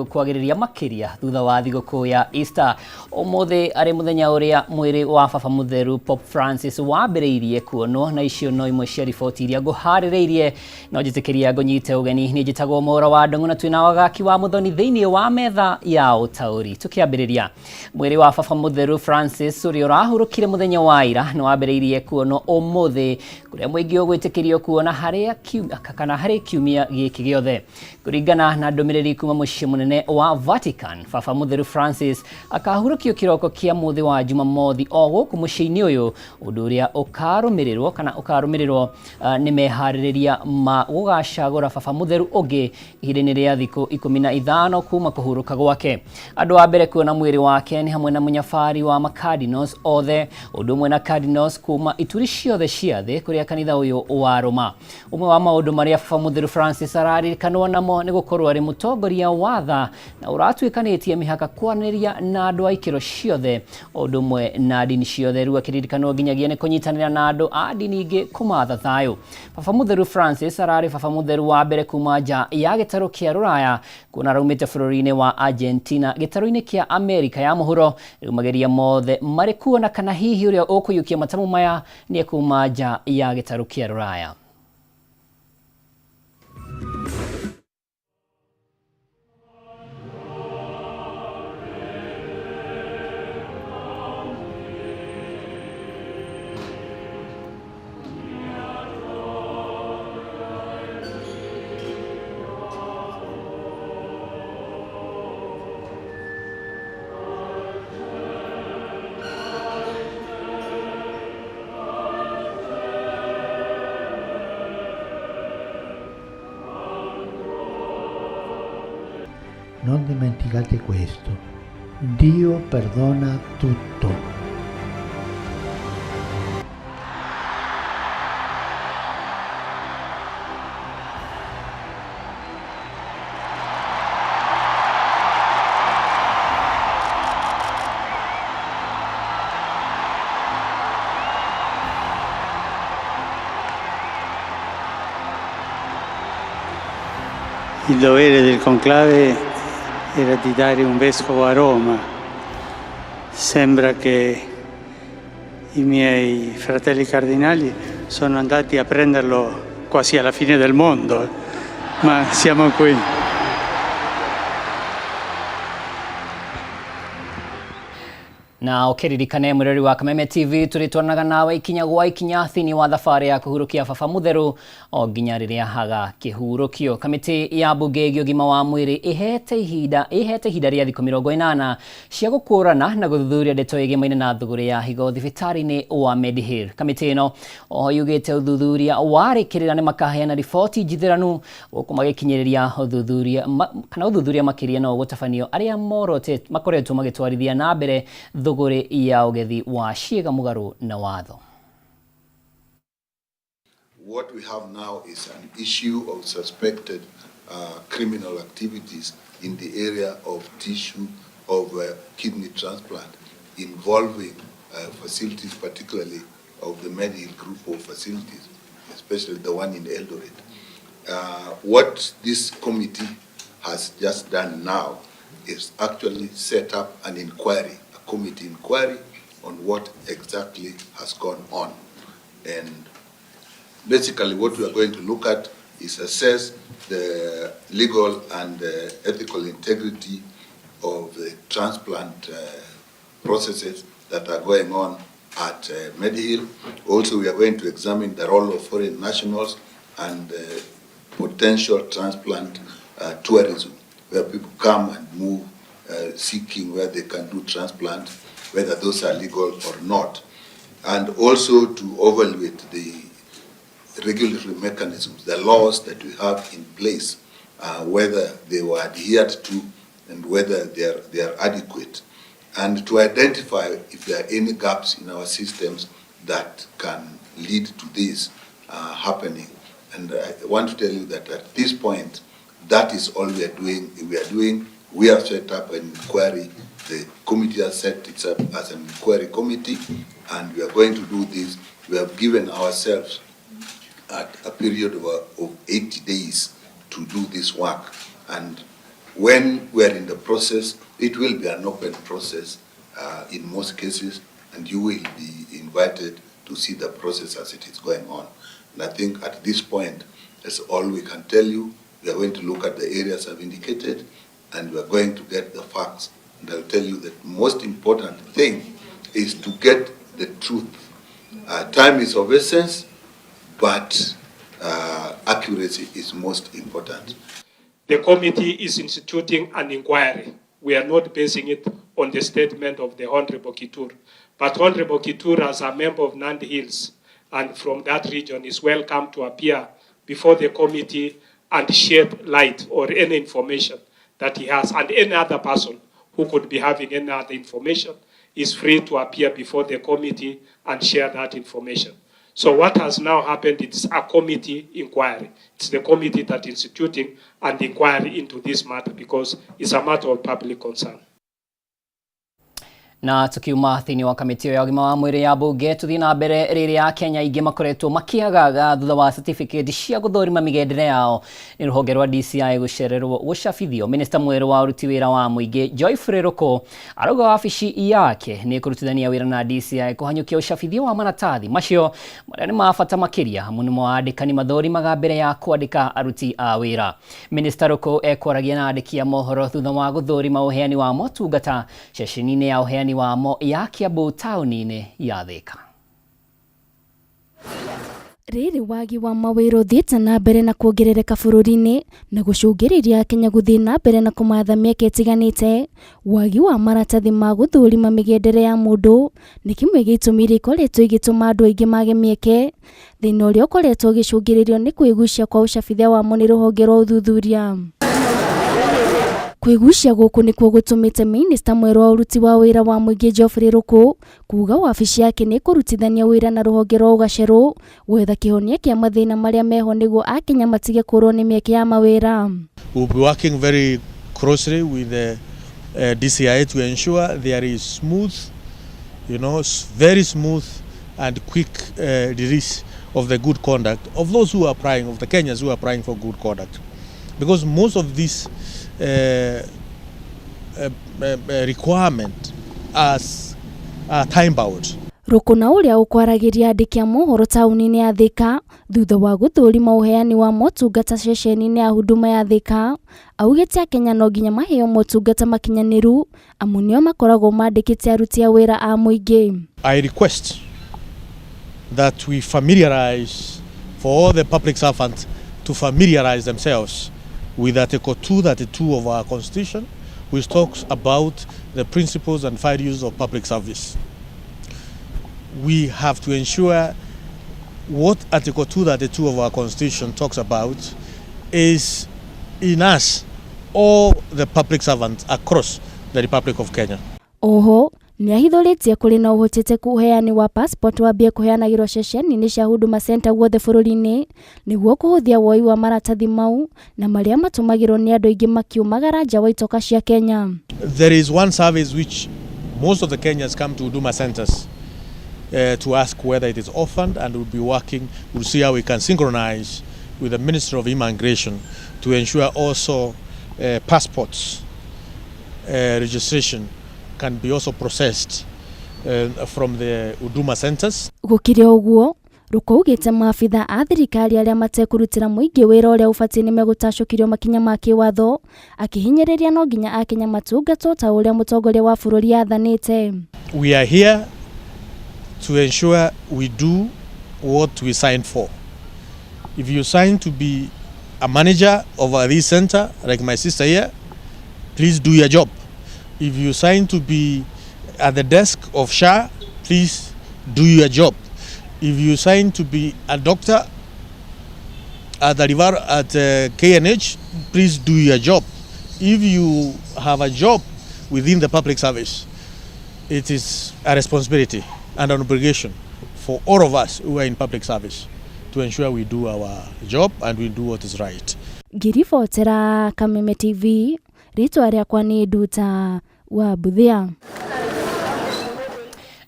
kwagiriria makiria thutha wa thigũkũ ya Easter. Ũmũthĩ arĩ mũthenya ũrĩa mwĩrĩ wa baba mũtheru Pope Francis wambĩrĩirie kuonwo, na icio no imwe cia riboti iria ngũharĩrĩirie. No njĩtĩkĩria ngũnyite ũgeni. Niĩ njĩtagwo Mwaũra wa Ndung'u na twĩna wagaki wa mũthoni thĩinĩ wa metha ya ũtaũri. Tũkĩambĩrĩria, mwĩrĩ wa baba mũtheru Francis ũrĩa ũrahurũkire mũthenya wa ira nĩ wambĩrĩirie kuonwo ũmũthĩ, kũrĩa mũingĩ ũgwĩtĩkĩrio kuona harĩ kiumia gĩkĩ gĩothe. Kũringana na ndũmĩrĩri kuma mũciĩ mũnene wa Vatican, baba mũtheru Francis akahurũkio kĩroko kĩa mũthĩ wa Jumamothi o gũkũ mũciĩ-inĩ ũyũ, ũndũ ũrĩa ũkarũmĩrĩrwo nĩ meharĩrĩria ma gũgacagũra baba mũtheru ũngĩ ihinda-inĩ rĩa thikũ 15 kuma kũhurũka gwake. Andũ a mbere kuona mwĩrĩ wake nĩ hamwe na mũnyabari wa macardinals othe, ũndũ ũmwe na cardinals kuma ituri ciothe cia thĩ kũrĩa kanitha ũyũ wa Roma. Ũmwe wa maũndũ marĩa baba mũtheru Francis araririkanwo namo nĩ gũkorwo arĩ mũtongoria wa tha na ũratuĩkanĩtie mĩhaka kwaranĩria na andũ a ikĩro ciothe, ũndũ ũmwe na ndini ciothe, rĩu akĩririkanwo nginyagia nĩ kũnyitanĩra na andũ a ndini ingĩ kũmatha thayũ. Baba mũtheru Francis ararĩ baba mũtheru wa mbere kuma nja ya gĩtarũ kĩa Rũraya, kuona araumĩte bũrũri-inĩ wa Argentina gĩtarũ-inĩ kĩa Amerika ya mũhuro. Rĩu mageria mothe marĩ kuona kana hihi ũrĩa ũkũiyũkia matamu maya nĩ ekuma nja ya gĩtarũ kĩa Rũraya. Non dimenticate questo, Dio perdona tutto. Il dovere del conclave era di dare un vescovo a Roma. Sembra che i miei fratelli cardinali sono andati a prenderlo quasi alla fine del mondo, ma siamo qui. Na ũkĩririkane mũrori wa Kameme TV tũrĩtwaranaga nawe ikinya gwa ikinya thĩinĩ wa thabarĩ ya kũhurũkia baba mũtheru o nginya rĩrĩa haga kĩhurũkio. Kamĩtĩ ya mbunge ĩgiĩ ũgima wa mwĩrĩ ĩhete ihinda rĩa thikũ 80 cia gũkũrana na gũthuthuria ndeto ĩgĩmaine na thũgũrĩ ya higo thibitarĩ-inĩ wa Mediheal. Kamĩtĩ ĩno oho yugĩte ũthuthuria warĩkĩrĩra nĩ makaheana riboti njithĩranu gũkũ magĩkinyĩrĩria ũthuthuria makĩria no gũtabanio arĩa makoretwo magĩtwarithia na mbere thũgũrĩ ya ũgethi wa ciĩga mũgarũ na watho. What we have now is an issue of suspected criminal activities in the area of tissue of kidney transplant involving facilities, particularly of the Mediheal group of facilities, especially the one in Eldoret. What this committee has just done now is actually set up an inquiry, committee inquiry on what exactly has gone on. And basically what we are going to look at is assess the legal and ethical integrity of the transplant processes that are going on at Mediheal. Also, we are going to examine the role of foreign nationals and potential transplant tourism, where people come and move seeking where they can do transplant, whether those are legal or not, and also to evaluate the regulatory mechanisms, the laws that we have in place, whether they were adhered to and whether they are adequate, and to identify if there are any gaps in our systems that can lead to this happening. And I want to tell you that at this point, that is all we are doing. We have set up an inquiry. The committee has set it up as an inquiry committee, and we are going to do this. We have given ourselves a period of 80 days to do this work, and When we are in the process, it will be an open process in most cases, and you will be invited to see the process as it is going on. And I think at this point, that's all we can tell you. We are going to look at the areas I've indicated, and we are going to get the facts. And I'll tell you that most important thing is to get the truth. Time is of essence, but accuracy is most important. The committee is instituting an inquiry. We are not basing it on the statement of the Honorable Kitur. But Honorable Kitur, as a member of Nandi Hills and from that region, is welcome to appear before the committee and shed light or any information that he has. And any other person who could be having any other information is free to appear before the committee and share that information. So what has now happened is a committee inquiry. It's the committee that is instituting an inquiry into this matter because it's a matter of public concern. Na tukiuma thini wa kamiti ya ũgima wa mwĩrĩ ya bunge tuthi na mbere rĩrĩa Kenya ingĩ makoretwo makiagaga thutha wa certificate cia gũthũrima mĩgendere yao nĩ rũhonge rwa DCI gũcererwo gũcabithio. Minister mwerũ wa ũruti wĩra wa mũingĩ Joy Freroko arauga wabici yake nĩ kũrutithania wĩra na DCI kũhanyũkia ũcabithio wa maratathi macio marĩa nĩ mabata makĩria mũno wa andĩkani mathũrimaga mbere ya kwandĩka aruti a wĩra. Minister Roko ekwaragia na andĩki a mohoro thutha wa gũthũrima ũheani wa motungata ceceni-inĩ ya ũheani wamo ya Kiambu taũni-inĩ ya Thika. Rĩrĩ wagi wa mawĩra ũthiĩte na mbere na kuongerereka bũrũri-inĩ na gũcũngĩrĩria Kenya gũthiĩ na mbere na kũmatha mĩeke ĩtiganĩte. Wagi wa maratathi ma gũthũrima mĩgendere ya mũndũ nĩ kĩmwe gĩa itũmi iria ikoretwo igĩtũma andũ aingĩ mage mĩeke. Thĩna ũrĩa ũkoretwo ũgĩcũngĩrĩrio nĩ kwĩgucia kwa ũcabithia wamo nĩ rũhonge rwa ũthuthuria. Kwĩgucia gũkũ nĩkuo gũtũmĩte Minister mwerũ wa ũruti wa wĩra wa mũingĩ Geoffrey Ruku kuuga wabici yake nĩ kũrutithania wĩra na rũhonge rwa ũgacerũ gwetha kĩhonia kĩa mathĩna marĩa meho nĩguo Akenya matige kũrwo nĩ mĩeke ya mawĩra. We'll be working very closely with the DCI to ensure there is smooth, very smooth and quick release of the good conduct of those who are applying, of the Kenyans who are applying for good conduct. Because most of these requirement as time bound. Rukuna ũrĩa ũkwaragĩria andĩki a mohoro taũni-inĩ ya Thika thutha wa gũthũrima ũheani wa motungata ceceni-inĩ ya huduma ya Thika augĩte Akenya no nginya maheo motungata makinyanĩru amu nĩo makoragwo mandĩkĩte aruti a wĩra a mũingĩ. I request that we familiarize for all the public servants to familiarize themselves with Article 232 of our Constitution, which talks about the principles and values of public service. We have to ensure what Article 232 of our Constitution talks about is in us, all the public servants across the Republic of Kenya. Oho, nĩ ahithũrĩtie kũrĩ na ũhoteteku ũheani wa passport wambie kũheanagĩrwo ceceni-inĩ cia Huduma Center guothe bũrũri-inĩ nĩguo kũhũthia woi wa maratathi mau na marĩa matũmagĩrwo nĩ andũ aingĩ makiumagara nja wa itoka cia Kenya. There is one service which most of the Kenyans come to Huduma Centers to ask whether it is orphaned, and we'll be working, we'll see how we can synchronize with the Ministry of Immigration to ensure also passports registration can be also processed from the Huduma Centers. Gũkĩrĩ ũguo, Rukaugĩte maabitha a thirikari arĩa matekũrutĩra mũingĩ wĩra ũrĩa ũbatiĩ nĩ megũtacũkirio makinya ma kĩwatho, akĩhinyĩrĩria no nginya Akenya matungatwo ta ũrĩa mũtongoria wa bũrũri athanĩte. We are here to ensure we do what we signed for. If you sign to be a manager of this center, like my sister here, please do your job. If you sign to be at the desk of SHA, please do your job. If you sign to be a doctor at KNH, please do your job. If you have a job within the public service, it is a responsibility and an obligation for all of us who are in public service to ensure we do our job and we do what is right. Ngiribotera Kameme TV, rĩtwa rĩakwa nĩ Nduta wa Buthia.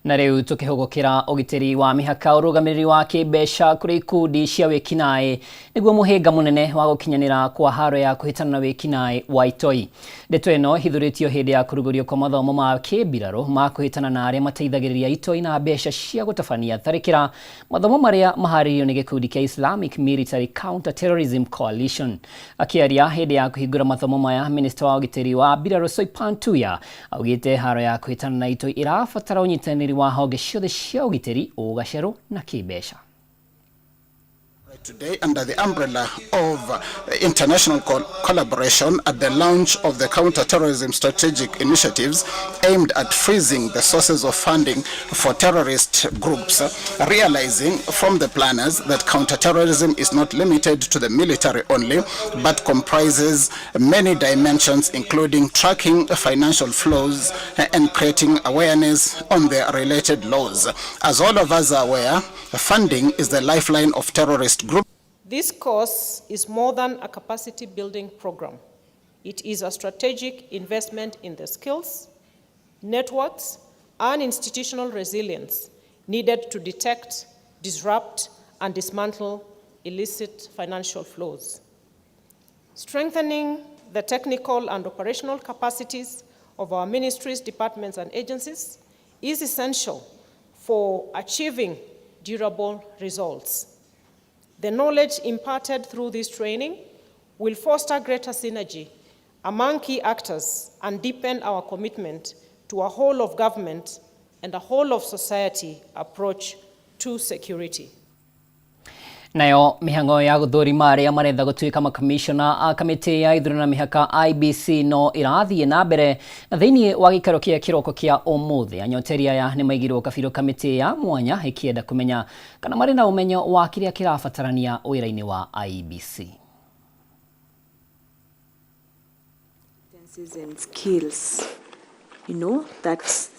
Na riu tukihugukira ugitiri wa mihaka urugamiriri wa kibeca kuri ikundi cia wikinae niguo muhinga munene wa gukinyanira kwa haro ya kuhitana na wikinae wa itoi. Ndeto ino hithuritio hindi ya kurugurio kwa mathomo ma kibiraro ma kuhitana na aria mateithagiriria itoi na beca cia gutabania tharikira, mathomo maria maharirio ni gikundi kia Islamic Military Counter-terrorism Coalition. Akiaria hindi ya kuhingura mathomo maya, Minister wa ugitiri wa biraro Soipantuya augite haro ya kuhitana na itoi irabatara unyitaniri wa honge ciothe cia ugitiri, ugacero na kibeca. Today, under the umbrella of international collaboration at the launch of the counter-terrorism strategic initiatives aimed at freezing the sources of funding for terrorist groups, realizing from the planners that counter-terrorism is not limited to the military only, but comprises many dimensions, including tracking financial flows and creating awareness on the related laws. As all of us are aware, funding is the lifeline of terrorist groups. This course is more than a capacity building program. It is a strategic investment in the skills, networks, and institutional resilience needed to detect, disrupt, and dismantle illicit financial flows. Strengthening the technical and operational capacities of our ministries, departments, and agencies is essential for achieving durable results. The knowledge imparted through this training will foster greater synergy among key actors and deepen our commitment to a whole of government and a whole of society approach to security. Nayo mihango ya guthurima aria maretha gutuika makomishona a kamiti ya ithurano na mihaka IEBC no irathie na mbere na thiini wa gikaro kia kiroko kia umuthi. Anyoteri aya ni maigirwo kabiro kamiti ya mwanya ikienda kumenya kana mari na umenyo wa kiria kirabatarania wira-ini wa IEBC. Competencies and skills, that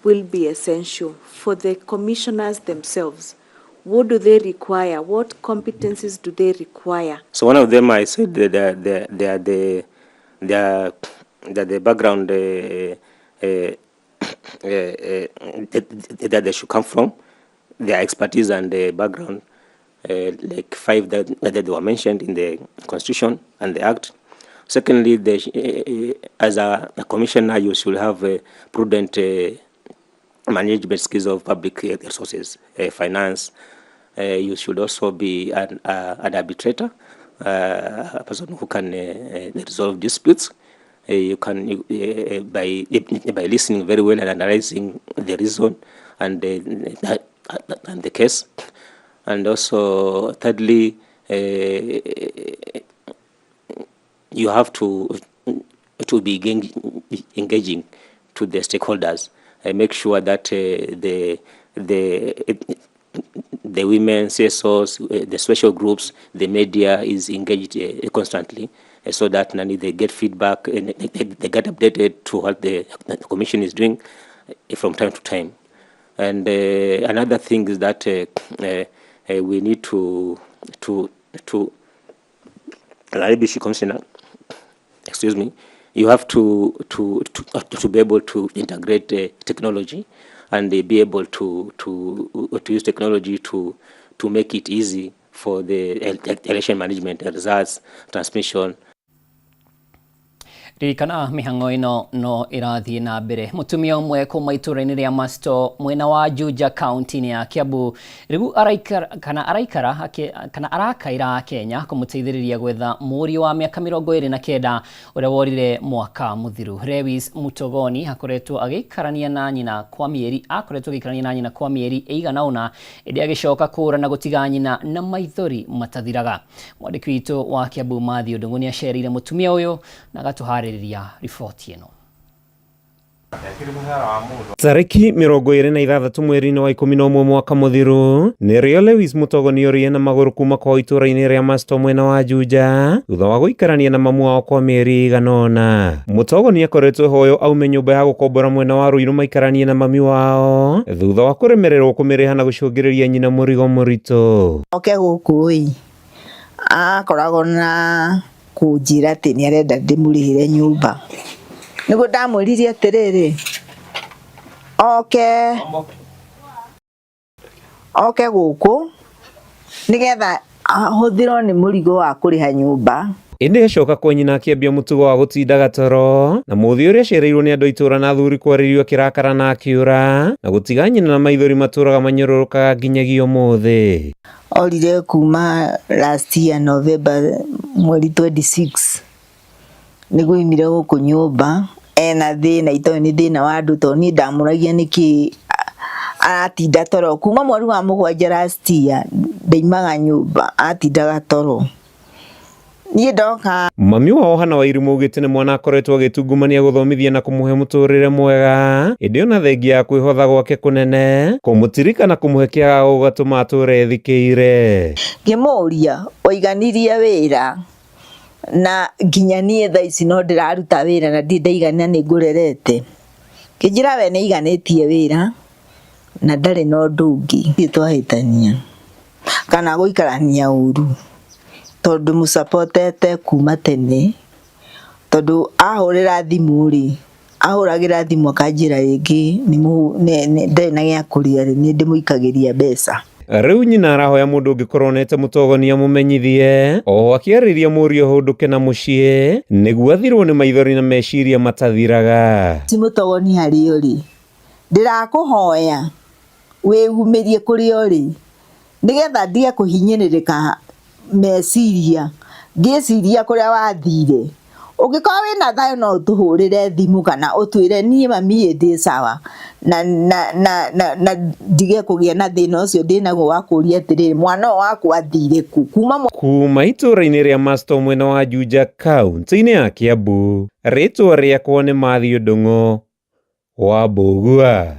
will be essential for the commissioners themselves. What do they require? What competencies do they require? So one of them, I said, they are the background that they should come from, their expertise and the background, like 5 that were mentioned in the Constitution and the Act. Secondly, as a commissioner, you should have prudent management skills of public resources, finance. You should also be an arbitrator, a person who can resolve disputes. You can by listening very well and analyzing the reason and the case. And also, thirdly, you have to be engaging to the stakeholders. Make sure that the women, CSOs, the special groups, the media is engaged constantly, so that they get feedback and they get updated to what the commission is doing from time to time. And another thing is that we need to IEBC commissioner, you have to be able to integrate technology and be able to use technology to make it easy for the election management, results, transmission. Ririkana mihango ino no irathie na mbere. Mutumia umwe kuma itura-ini ria Masto mwena wa Juja county ya Kiambu riu arakaira Kenya kumuteithiriria gwetha muri wa miaka 29 uria worire mwaka muthiru. Lewis Mutogoni akoretwo agikarania na nyina kwa mieri igana una indi agicoka kura na gutiga nyina na maithori matathiraga. Mwandiki witu wa Kiambu Mathi Ndung'u acerire mutumia uyu na gatuhari ripoti ino. Tariki 26 mweri-ini wa 11 mwaka muthiru nirio Lewis Mutogoni orie na maguru kuma kwa itura-ini ria Masto mwena wa Juja thutha wa guikarania na mamu wao kwa mieri iganona. Mutogoni akoretwo hoyo aume nyumba ya gukombora mwena wa Ruiru maikaranie na mami wao thutha wa kuremererwo kumiriha na gucungiriria nyina murigo murito. Oke gukui akoragwo na kunjira ati ni arenda ndimurihire nyumba. Nigo ndamwiririe atiriri oke guku nigetha ahũthĩrwo nĩ mũrigo wa kũrĩha nyũmba. Ĩndĩ acoka kwa nyina akĩambia mũtugo wa gũtindaga toro, na mũthĩ ũrĩa aciarĩirwo nĩ andũ itũra na athuri kwarĩrio kĩrakara na akĩũra, na gũtiga nyina na maithori matũraga manyũrũrũkaga nginyagia ũmũthĩ. Orire kuma last year November mweri 26 nĩguo imire gũkũ nyũmba ena thĩna itoĩ nĩ thĩna wa andũ tondũ niĩ ndamũragia nĩkĩ atinda toro kuma mweri wa mũgwanja last year ndaimaga nyũmba atindaga toro. Niĩ ndoka mami wao Hana Wairimu augĩte nĩ mwana akoretwo agĩtungumania gũthomithia na kũmũhe mũtũrĩre mwega, ĩndĩ ona thengia ya kwĩhotha gwake kũnene kũmũtirika na kũmũhe kĩaga gũgatũma atũre ethikĩire. Ngĩmũria waiganirie wĩra na nginya niĩ thaa ici no ndĩraruta wĩra na ndaigana nĩ ngũrerete. Kĩnjĩra we nĩ aiganĩtie wĩra na ndarĩ na ũndũ ũngĩ twahĩtania kana gũikarania ũru tondũ mũsapotete kuma tene tondũ ahũrĩra thimũ rĩ ahũragĩra thimũ akanjĩra rĩngĩ ndarĩ na gĩa kũrĩa rĩ nĩ ndĩmũikagĩria mbeca. Rĩu nyina arahoya mũndũ ũngĩkorwo onete mũtogonia mũmenyithie, oho akĩarĩria mũriũ hũndũke na mũciĩ nĩguo athirwo nĩ maithori na meciria matathiraga. Ti mũtogonia arĩ ũrĩ ndĩrakũhoya wĩumĩrie kũrĩ ũrĩ nĩgetha ndige kũhinyĩrĩrĩka meciria ngĩciria kũrĩa wathire. Ũngĩkorwo wĩna thayũ no ũtũhũrĩre thimũ kana ũtwĩre niĩ mami ndĩ sawa na ndige kũgĩa na thĩna ũcio ndĩnaguo wa kũria atĩrĩrĩ mwana ũyũ wakwa athire ku. Kuma itũra-inĩ rĩa Masto mwena wa Juja kaunti-inĩ ya Kiambu, rĩtwa rĩakwa nĩ Mathiũ Ndung'u wa Mbũgua.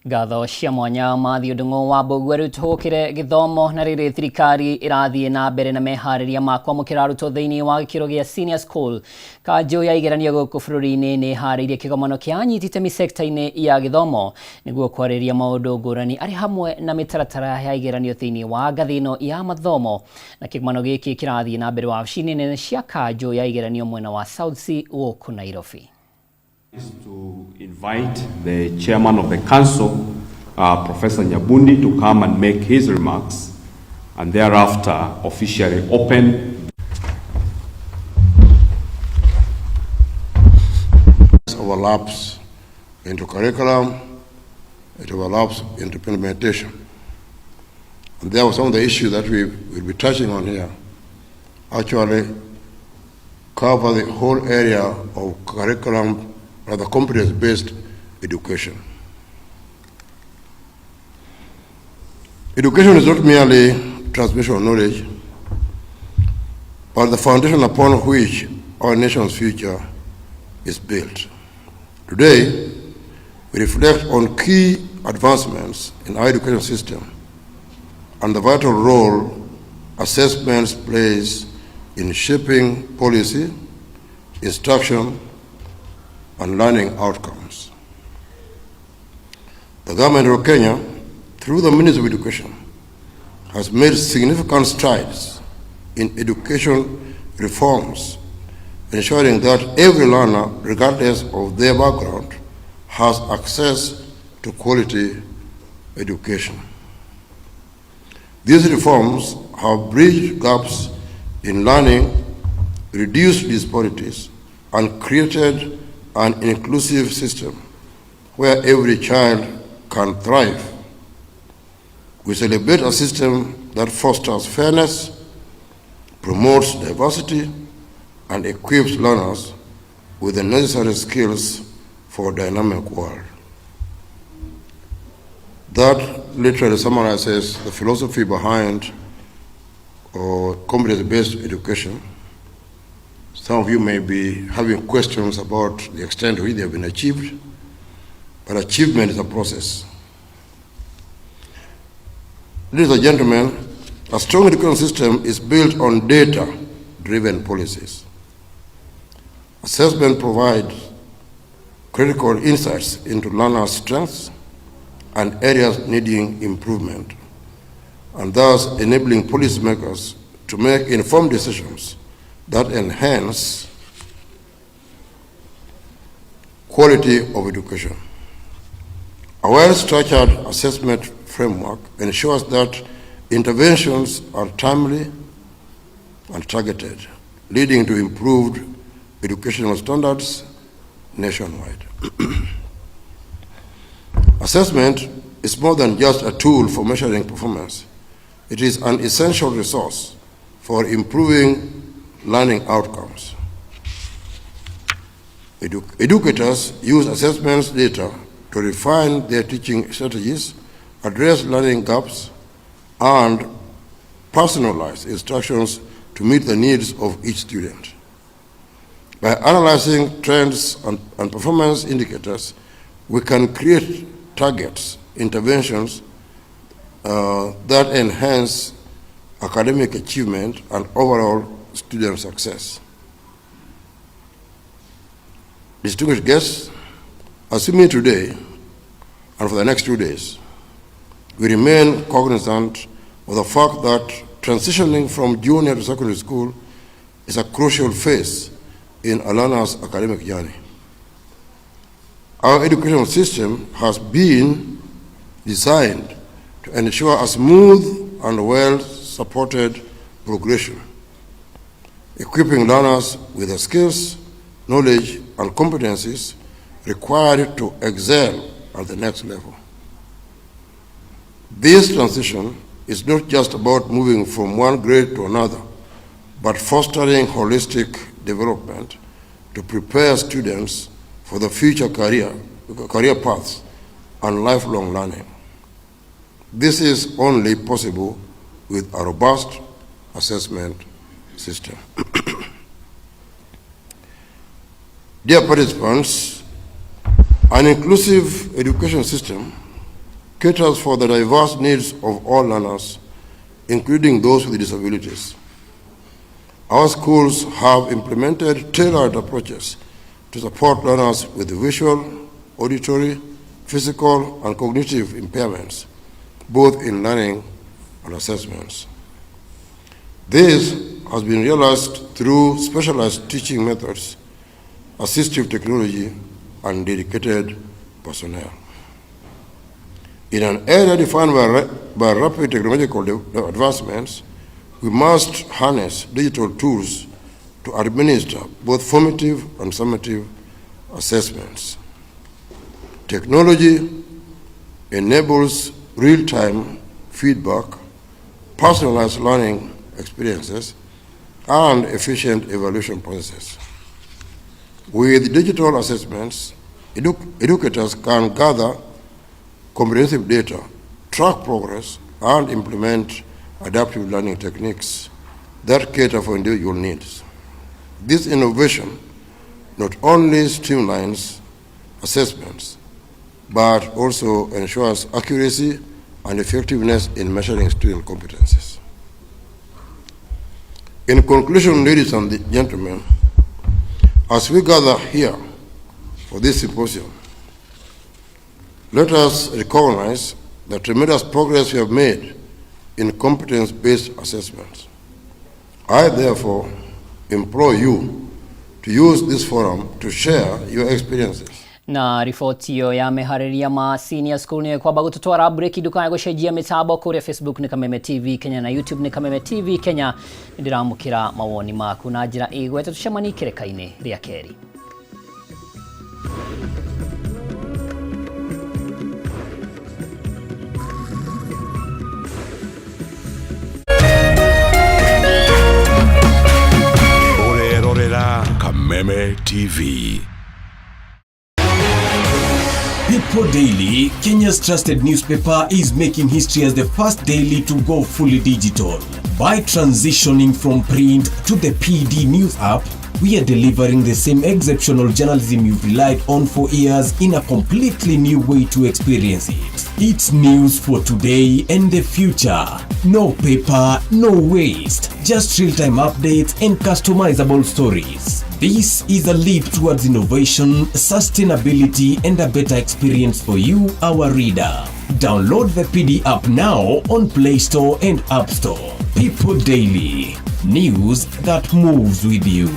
Ngatho cia mwanya Mathiũ Ndung'u wa Mbũgua. Rĩu tũhũkĩre gĩthomo na rĩrĩ thirikari ĩrathiĩ na mbere na meharĩria ma kwamũkĩra arutwo thĩinĩ wa gĩkĩro gĩa senior school. Kanjũ ya igeranio gũkũ bũrũri-inĩ nĩ harĩirie kĩgomano kĩa anyiti itemi sector-inĩ ya gĩthomo nĩguo kwarĩria maũndũ ngũrani arĩ hamwe na mĩtaratara ya igeranio thĩinĩ wa ngathĩ ĩno ya mathomo. Na kĩgomano gĩkĩ kĩrathiĩ na mbere wabici nene cia kanjũ ya igeranio mwena wa South Sea gũkũ Nairobi. Is to invite the chairman of the council, Professor Nyabundi, to come and make his remarks and thereafter officially open. Overlaps into curriculum, it overlaps into implementation. And there were some of the issues that we will be touching on here. Actually cover the whole area of curriculum, rather competence-based education. Education is not merely transmission of knowledge, but the foundation upon which our nation's future is built. Today, we reflect on key advancements in our education system and the vital role assessments plays in shaping policy, instruction, and learning outcomes. The government of Kenya, through the Ministry of Education, has made significant strides in education reforms, ensuring that every learner, regardless of their background, has access to quality education. These reforms have bridged gaps in learning, reduced disparities, and created an inclusive system where every child can thrive. We celebrate a system that fosters fairness, promotes diversity, and equips learners with the necessary skills for a dynamic world. That literally summarizes the philosophy behind competence-based education. Some of you may be having questions about the extent to which they have been achieved, but achievement is a process. Ladies and gentlemen, a strong education system is built on data-driven policies. Assessment provides critical insights into learners' strengths and areas needing improvement, and thus enabling policymakers to make informed decisions that enhance quality of education. A well-structured assessment framework ensures that interventions are timely and targeted, leading to improved educational standards nationwide. Assessment is more than just a tool for measuring performance. It is an essential resource for improving learning outcomes. Educators use assessments data to refine their teaching strategies, address learning gaps, and personalize instructions to meet the needs of each student. By analyzing trends and performance indicators, we can create targets, interventions that enhance academic achievement and overall student success. Distinguished guests, assuming today and for the next 2 days, we remain cognizant of the fact that transitioning from junior to secondary school is a crucial phase in a learner's academic journey. Our educational system has been designed to ensure a smooth and well-supported progression, equipping learners with the skills, knowledge, and competencies required to excel at the next level. This transition is not just about moving from one grade to another, but fostering holistic development to prepare students for the future career paths and lifelong learning. This is only possible with a robust assessment system. Dear participants, an inclusive education system caters for the diverse needs of all learners, including those with disabilities. Our schools have implemented tailored approaches to support learners with visual, auditory, physical, and cognitive impairments, both in learning and assessments. This has been realized through specialized teaching methods, assistive technology, and dedicated personnel. In an era defined by rapid technological advancements, we must harness digital tools to administer both formative and summative assessments. Technology enables real-time feedback, personalized learning experiences, and efficient evaluation processes. With digital assessments, educators can gather comprehensive data, track progress, and implement adaptive learning techniques that cater for individual needs. This innovation not only streamlines assessments, but also ensures accuracy and effectiveness in measuring student competencies. In conclusion, ladies and gentlemen, as we gather here for this symposium, let us recognize the tremendous progress we have made in competence-based assessments. I therefore implore you to use this forum to share your experiences. Na ripoti hiyo ya meharĩria ma senior school ni kwamba gũtũtwara break ndukae gũcenjia mĩtambo kũrĩa Facebook ni Kameme TV Kenya na YouTube ni Kameme TV Kenya. Ndiramukira mawoni maku na njĩra igwete tucemani kĩreka-inĩ rĩa kerĩ. Kameme TV. People Daily, Kenya's trusted newspaper, is making history as the first daily to go fully digital. By transitioning from print to the PD News app, we are delivering the same exceptional journalism you've relied on for years in a completely new way to experience it. It's news for today and the future. No paper, no waste. Just real-time updates and customizable stories. This is a leap towards innovation, sustainability, and a better experience for you, our reader. Download the PD app now on Play Store and App Store. People Daily. News that moves with you.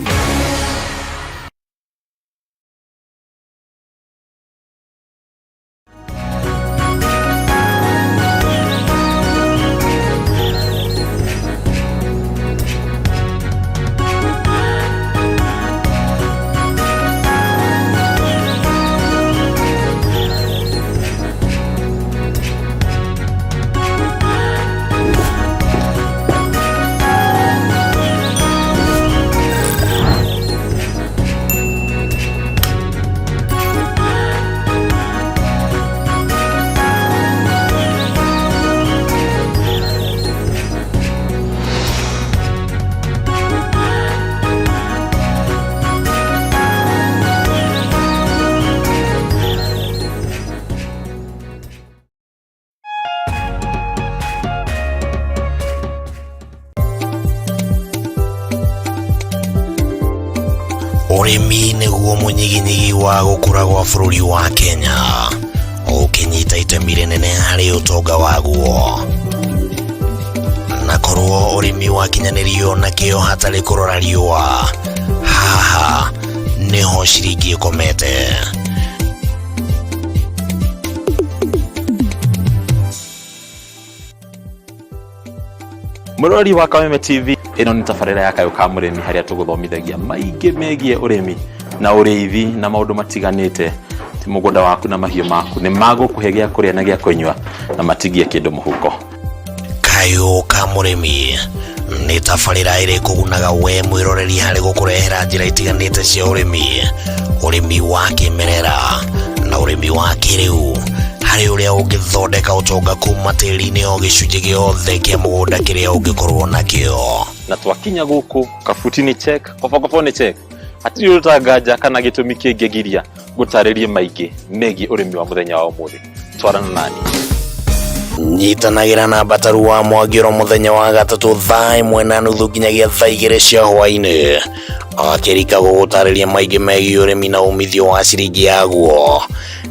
unyiginyigi wa gukura gwa bururi wa Kenya ukinyita itemi rinene hari utonga waguo na korwo urimi wa kinyanirio na kio hatari kurora riua haha niho ciringi ikomete. Murori wa Kameme TV ino ni tafarira ya Kayuka Murimi haria tuguthomithagia maingi megie urimi na uriithi na maundu matiganite ti mugunda waku na mahiu maku ni magukuhe gia kuria na gia kunywa na matigie kindu muhuko. Kayuka Murimi ni tafarira iri kugunaga we mwiroreri hari gukurehera njira itiganite cia urimi wa kimerera na urimi wa kiriu hari uria ungithondeka utonga kuma tiri-ini o gicunji giothe kia mugunda kiria ungikorwo nakio. Na twakinya guku kabutini check kobokoboni check atiri utagaja kana gitumi kingigiria gutaririe maingi megi urimi wa muthenya wa umuthi. Twarana nani nyitanagira na bataru wa mwagiro muthenya wa gatatu thaa 1:30 nginyagia thaa 2 cia hwaini akirika gutariria maingi megi urimi na umithio wa ciringi yaguo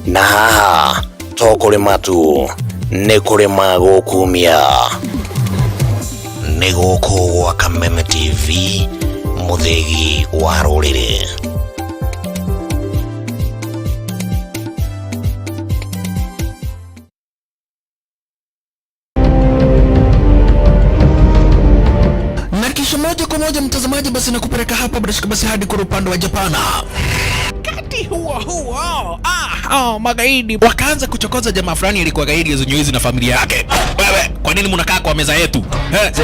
na haha to kurima tu ni kurima gukumia ni guku gwa Kameme TV muthegi wa rurire. Na kisha moja kwa moja mtazamaji, basi nakupeleka hapa basi hadi kwa upande wa Japana. Kati huo magaidi wakaanza kuchokoza jamaa fulani alikuwa gaidi Zunyuizi na familia yake. Wewe, kwa nini mnakaa kwa meza yetu?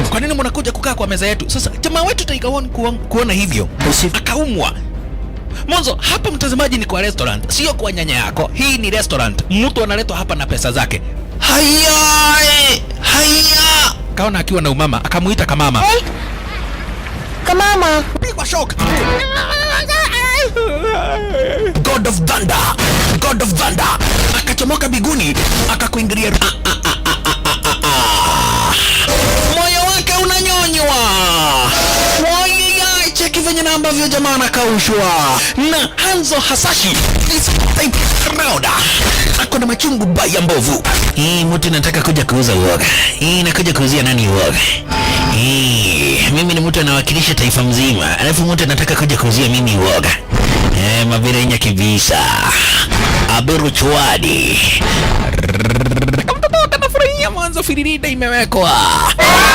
Kwa nini mnakuja kukaa kwa meza yetu? Sasa jamaa wetu taikaoni kuona hivyo akaumwa. Mwanzo hapa mtazamaji ni kwa restaurant, sio kwa nyanya yako. Hii ni restaurant. Mtu analetwa hapa na pesa zake. Haya! Kaona akiwa na umama, akamuita kamama. Hey. Kamama, pigwa shock. God of Thunder. Akachomoka biguni, akakuingilia. Moyo wake unanyonywa. Cheki venye na ambavyo jamaa anakaushwa. Na Hanzo Hasashi this type crowd ako na machungu baya mbovu. Mtu nataka kuja kuuza uoga. Nakuja kuuzia nani uoga? Mimi ni mtu anawakilisha taifa mzima. Alafu mtu anataka kuja kuuzia mimi uoga. Mavira inya kibisa. Aberu chwadi. Kanafurahia mwanzo firirida imewekwa.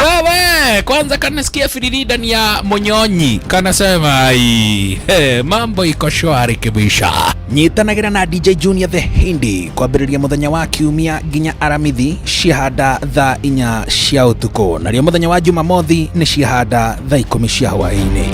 Wewe, kwanza kanasikia firirida ni ya Monyonyi. Kanasema mambo iko shwari kibisha. Nyitanagira na DJ Junior the Hindi kwa biriria muthenya wa kiumia ginya aramithi ciahanda thaa 4 cia utuko. Na rio muthenya wa Jumamothi ni ciahanda thaa 10 cia hwaini.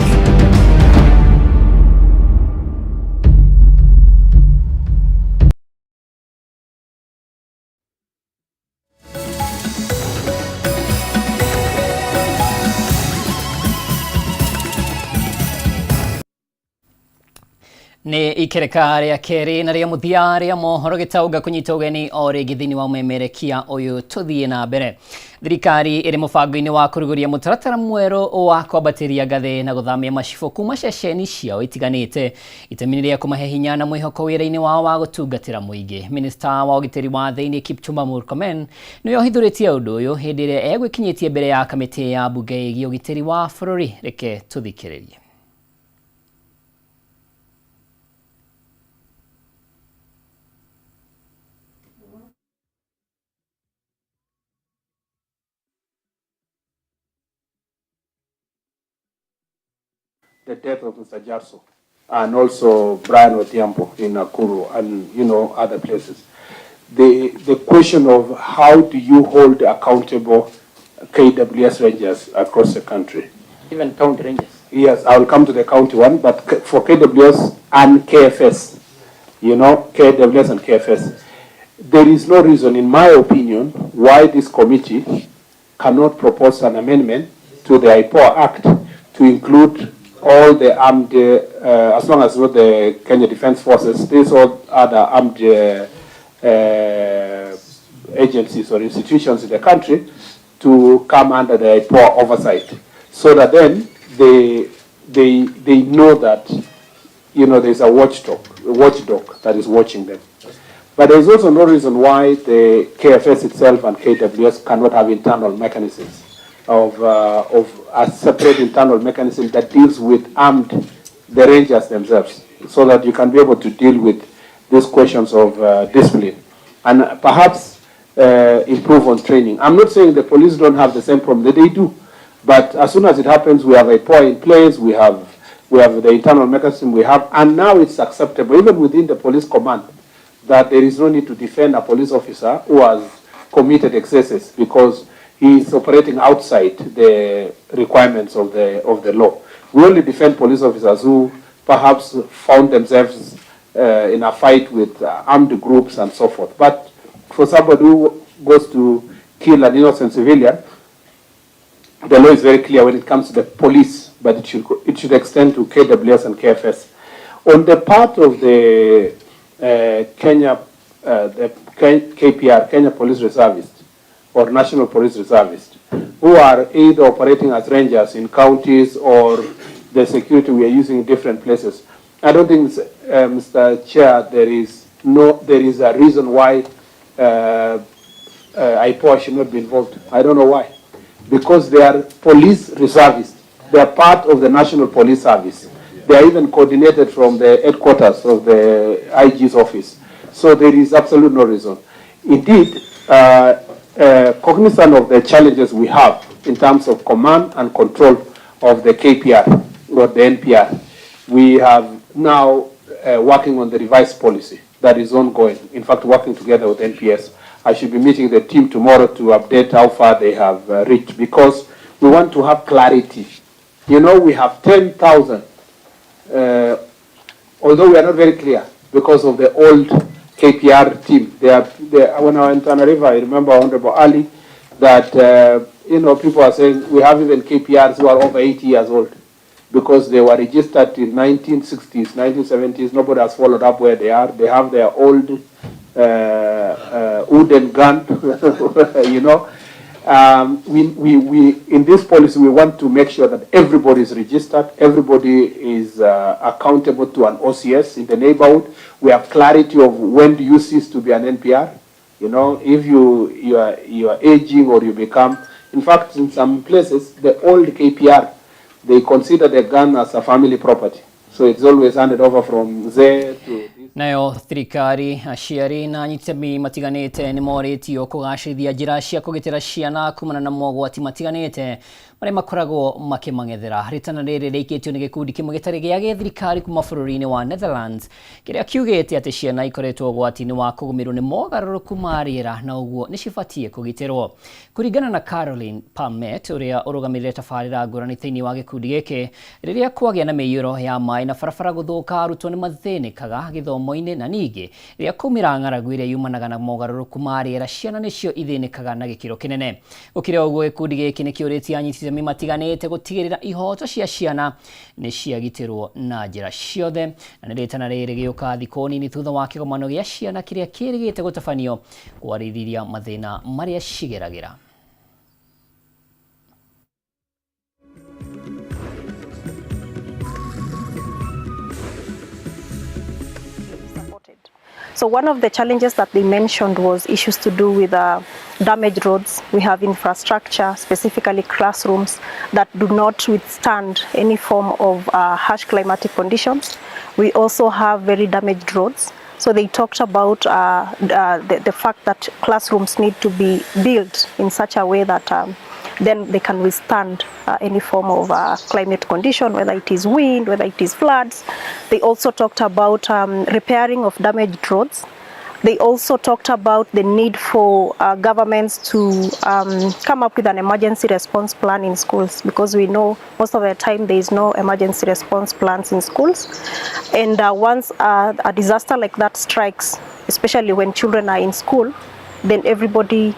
Ni ikereka ria keri na ria muthia ria mohoro gitauga kunyita ugeni o ringi thini wa umemerekia uyu tuthie na mbere. Thirikari iri mubango-ini wa kuruguria mutaratara mweru wa kwambatiria ngathi na guthamia macibo kuma ceceni ciao itiganite itemi ria kumahe hinya na mwihoko wira-ini wao wa gutungatira muingi. Minister wa ugitiri wa thiini Kipchumba Murkomen niwe ohithuritie undu uyu hindi ria egwikinyitie mbere ya kamiti ya bunge igi ugitiri wa bururi. Reke tuthikiririe. The death of Mr. Jarso and also Brian Odhiambo in Nakuru and other places. The question of how do you hold accountable KWS rangers across the country? Even county rangers? Yes, I will come to the county one, but for KWS and KFS, KWS and KFS, there is no reason, in my opinion, why this committee cannot propose an amendment to the IPOA Act to include all the armed, as long as not the Kenya Defense Forces, these all other armed agencies or institutions in the country to come under the IPOA oversight, so that then they know that there's a watchdog that is watching them. But there is also no reason why the KFS itself and KWS cannot have internal mechanisms of a separate internal mechanism that deals with the rangers themselves, so that you can be able to deal with these questions of discipline and perhaps improve on training. I'm not saying the police don't have the same problem that they do, but as soon as it happens, we have a POA in place, we have the internal mechanism we have, and now it's acceptable, even within the police command, that there is no need to defend a police officer who has committed excesses because he is operating outside the requirements of the law. We only defend police officers who perhaps found themselves in a fight with armed groups and so forth. But for somebody who goes to kill an innocent civilian, the law is very clear when it comes to the police, but it should extend to KWS and KFS. On the part of the Kenya, the KPR, Kenya Police Reservist, or National Police Reservist, who are either operating as rangers in counties or the security we are using in different places. I don't think, Mr. Chair, there is a reason why IPOA should not be involved. I don't know why. Because they are police reservists. They are part of the National Police Service. They are even coordinated from the headquarters of the IG's office. So there is absolutely no reason. Indeed, cognizant of the challenges we have in terms of command and control of the KPR or the NPR, we have now working on the revised policy that is ongoing. In fact, working together with NPS. I should be meeting the team tomorrow to update how far they have reached, because we want to have clarity. We have 10,000, although we are not very clear because of the old KPR team. When I went to Nairobi, I remember Honorable Ali, that people are saying we have even KPRs who are over 80 years old because they were registered in 1960s, 1970s. Nobody has followed up where they are. They have their old wooden gun, we in this policy we want to make sure that everybody is registered, everybody is accountable to an OCS in the neighborhood. We have clarity of when do you cease to be an NPR. If you are aging or you become. In fact, in some places, the old KPR, they consider the gun as a family property, so it's always handed over from there to. Nayo thirikari, aciari na anyitemi matiganite ni moritio kugacirithia njira cia kugitira ciana kumana na mogwati matiganite maria makoragwo makimangethera. Ritana riri riikitio ni gikundi kimwe gitari gia thirikari kuma bururi-ini wa Netherlands kiria kiugite ati ciana ikoretwo gwati-ini wa kugumirwo ni mogaruruku ma riera na uguo ni cibatie kugitirwo. Kuringana na Caroline Pamet uria urugamirire tabarira ngurani thiini wa gikundi giki, riria kwagia na miiyuro ya mai na barabara guthuka, arutwo ni mathinikaga githomo-ini na ningi riria kumira ng'aragu iria yumanaga na mogaruruku ma riera, ciana nicio ithinikaga na gikiro kinene. Gukira uguo gikundi giki ni kiuritie anyitithia matiganite gutigirira ihoto cia ciana ni ciagitirwo na njira ciothe, na niritana riri giuka thikũ nini thutha wa kigomano gia ciana kiria kirigite gutabanio kwarĩrĩria mathina maria cigeragira. So one of the challenges that they mentioned was issues to do with damaged roads. We have infrastructure, specifically classrooms, that do not withstand any form of harsh climatic conditions. We also have very damaged roads. So they talked about the fact that classrooms need to be built in such a way that then they can withstand any form of climate condition, whether it is wind, whether it is floods. They also talked about repairing of damaged roads. They also talked about the need for governments to come up with an emergency response plan in schools, because we know most of the time there is no emergency response plans in schools. And once a disaster like that strikes, especially when children are in school, then everybody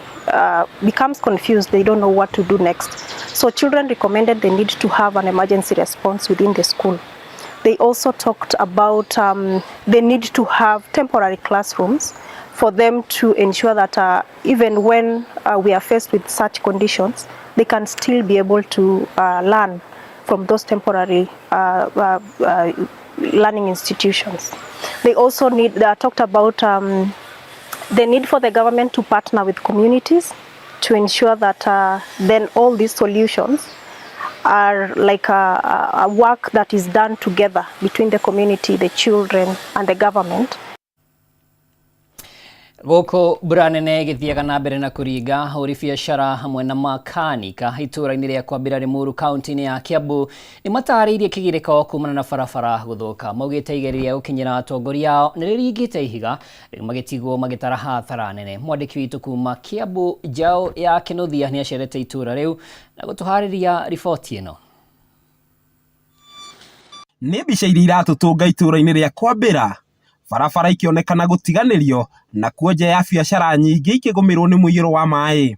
becomes confused. They don't know what to do next. So children recommended they need to have an emergency response within the school. They also talked about the need to have temporary classrooms for them to ensure that even when we are faced with such conditions, they can still be able to learn from those temporary learning institutions. They also talked about the need for the government to partner with communities to ensure that then all these solutions are like a work that is done together between the community, the children and the government. Goko buranene githiaga na mbere na kuringa uri biashara hamwe na makanika itũra-inĩ rĩa kwambĩra Limuru kaunti-inĩ ya Kiambu nĩ mataririe kĩgirĩko kumana na barabara gũthũka. Maugĩte igeria gũkinyĩra atongoria ao nĩ rĩringĩte ihiga magĩtigwo magĩtara hathara nene. Mwandĩki witũ kuma Kiambu Njau ya Kinuthia nĩ acerete itũra rĩu na gũtũharĩria riboti ĩno. Nĩ mbica iria iratũtũnga itũra-inĩ rĩa kwambĩra, barabara ikionekana gutiganĩrio na kuonja ya biacara nyingĩ ikĩgũmĩrwo nĩ mũiyũro wa maĩ.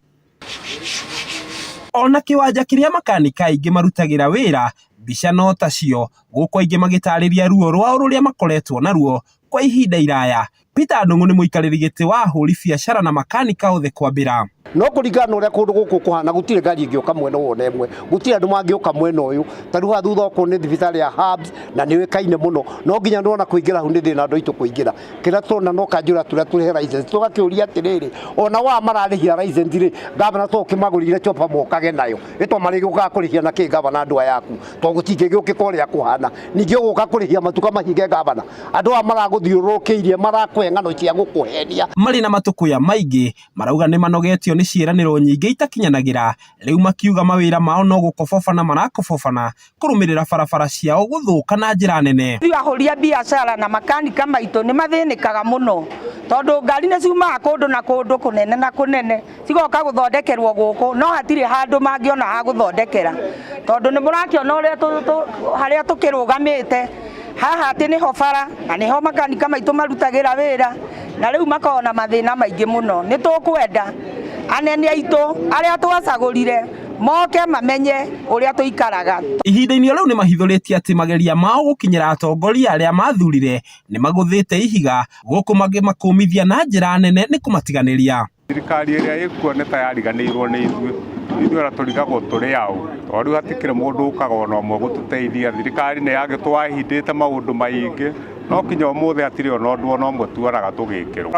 Ona kĩwanja kĩrĩa makanika aingĩ marutagĩra wĩra, mbica no tacio, gũkũ aingĩ magĩtarĩria ruo rwao rũrĩa makoretwo naruo kwa ihinda iraya. Peter Ndung'u nĩ mũikarĩri gĩtĩ wa ahũri biacara na makanika othe kwambĩra. No kũringana ũrĩa kũndũ gũkũ kũhana gũtirĩ ngari ĩngĩũka mwena wona ĩmwe, gũtirĩ andũ mangĩũka mwena ũyũ. Tarĩu haha thutha okwo nĩ thibitarĩ ya Hubs na nĩ ũĩkaine mũno, no nginya ndona kũingĩra hau nĩ thĩna andũ aitũ kũingĩra. Kĩrĩa tũrona no kanjũra tũrĩa tũrehe license, tũgakĩũria atĩrĩrĩ, ona wa mararĩhia license rĩ, gavana tũkĩmagũrire chopa mokage nayo, ĩtwa marĩgĩũkaga kũrĩhia na kĩ gavana andũ aya aku, tondũ gũtingĩgĩũkĩka ũrĩa kũhana. Ningĩ ũgũka kũrĩhia matuka mahinge gavana, andũ aya maragũthiũrũrũkĩirie marakũhe ng'ano cia gũkũhenia. Marĩ na matũkũya maingĩ marauga nĩ manogetio nĩ ciĩranĩro nyingĩ itakinyanagĩra, rĩu makiuga mawĩra mao no gũkobobana marakobobana kũrũmĩrĩra barabara ciao gũthũka na njĩra nene. Ahũria biacara na makanika maitũ nĩ mathĩnĩkaga mũno, tondũ ngari nĩ ciumaga kũndũ na kũndũ kũnene na kũnene cigoka gũthondekerwo gũkũ, no hatirĩ handũ mangĩona ha gũthondekera, tondũ nĩ mũrakĩona ũrĩa harĩa tũkĩrũgamĩte haha atĩ nĩho bara na nĩho makanika maitũ marutagĩra wĩra, na rĩu makona mathĩna maingĩ mũno. Nĩ tũkwenda anene aitũ arĩa twacagũrire moke mamenye ũrĩa tũikaraga. Ihinda-inĩ rĩu nĩ mahithũrĩtie atĩ mageria mao gũkinyĩra atongoria arĩa mathurire nĩ magũthĩte ihiga, gũkũ makũmithia na njĩra nene nĩ kũmatiganĩria. Thirikari ĩrĩa ĩkuo nĩ ta yariganĩirwo nĩ ithuĩ ara tũrigagwo tũrĩ ao, tondũ rĩu hatikĩrĩ mũndũ ũkaga ona ũmwe gũtũteithia. Thirikari nĩ yagĩtwahindĩte maũndũ maingĩ, no kinya ũmũthĩ hatirĩ ona ũndũ ona ũmwe tuoraga tũgĩkĩrwo.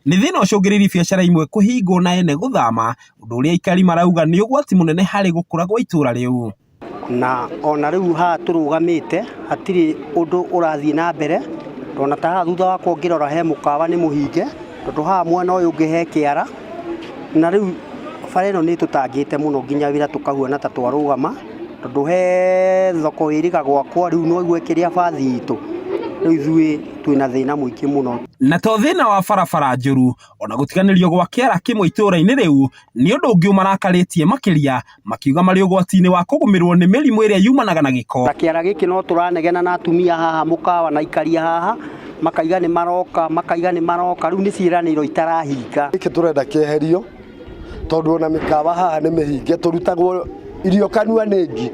Nĩ thĩna ũcũngĩrĩirie biacara imwe kũhingwo na ene gũthama, ũndũ ũrĩa aikari marauga nĩ ũgwati mũnene harĩ gũkũra gwa itũra rĩu. Na ona rĩu haha tũrũgamĩte hatirĩ ũndũ ũrathiĩ na mbere, ona ta haha thutha wa kuongĩrora he mũkawa nĩ mũhinge, tondũ haha mwena ũyũ ũngĩ he kĩara, na rĩu bara ĩno nĩ tũtangĩte mũno nginya wĩra tũkahuana ta twarũgama, tondũ he thoko ĩrĩga gwakwa rĩu no igue kĩrĩa bathi itũ, rĩu ithuĩ twĩna thĩna mũingĩ mũno. Na to thĩna wa barabara njũru, ona gũtiganĩrio gwa kĩara kĩmwe itũra-inĩ rĩu nĩ ũndũ ũngĩ ũmarakarĩtie makĩria, makiuga marĩ ũgwati-inĩ wa kũgũmĩrwo nĩ mĩrimũ ĩrĩa yumanaga na gĩko. Kĩara gĩkĩ no tũranegena na atumia haha mũkawa na ikaria haha makaiga nĩ maroka, rĩu nĩ ciĩranĩro itarahinga. Gĩkĩ tũrenda kĩeherio, tondũ ona mĩkawa haha nĩ mĩhinge, tũrutagwo irio kanua nĩngi.